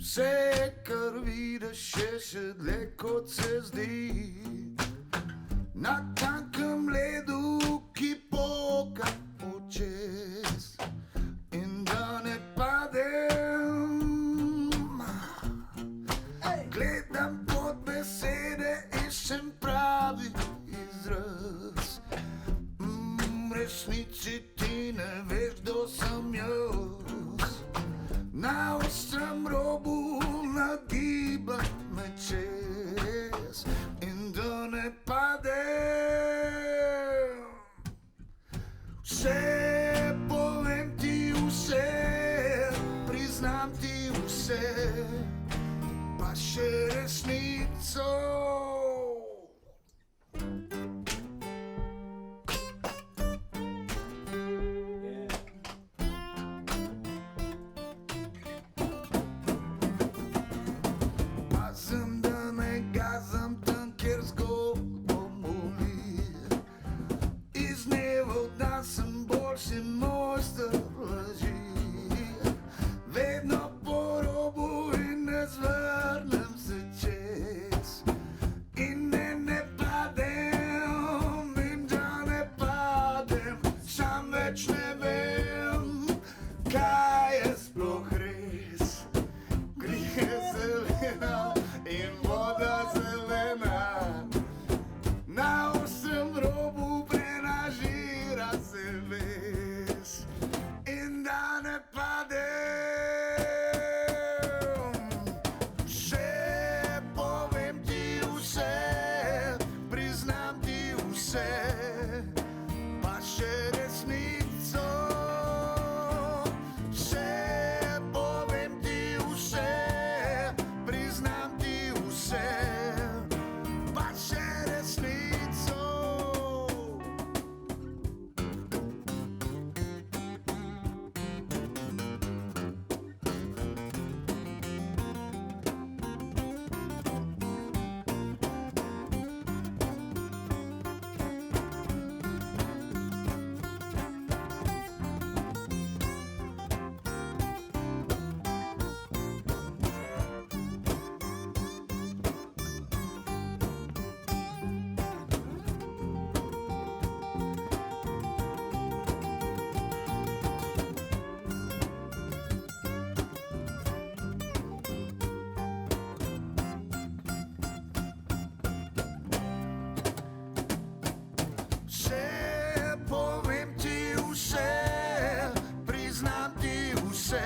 Vse, kar vidiš, je še dlje, kot se zdi. Na tankem ledu, ki poka počez, in da ne padem. Gledam pod besede, iščem pravi izraz. V resnici ti ne veš, kdo sem jaz. Na ostrem robu nagibam me čez, in da ne padem. Vse povem ti, vse priznam ti, vse pa še resnico. Pazim, da ne gazam tam, kjer zgodbo moli. Iz dneva v dan sem boljši mojster laži. Vedno po robu in ne zvrnem se čez. In ne padem, in da ne padem, sam več ne vem, kaj je sploh res. Grih je zelena in voda zelena, na ostrem robu prenažira se ves, in da ne padem. Še povem ti vse, priznam ti vse, pa še resnico. Še povem ti vse, priznam ti vse, pa še resnico. Še povem ti vse, priznam ti vse,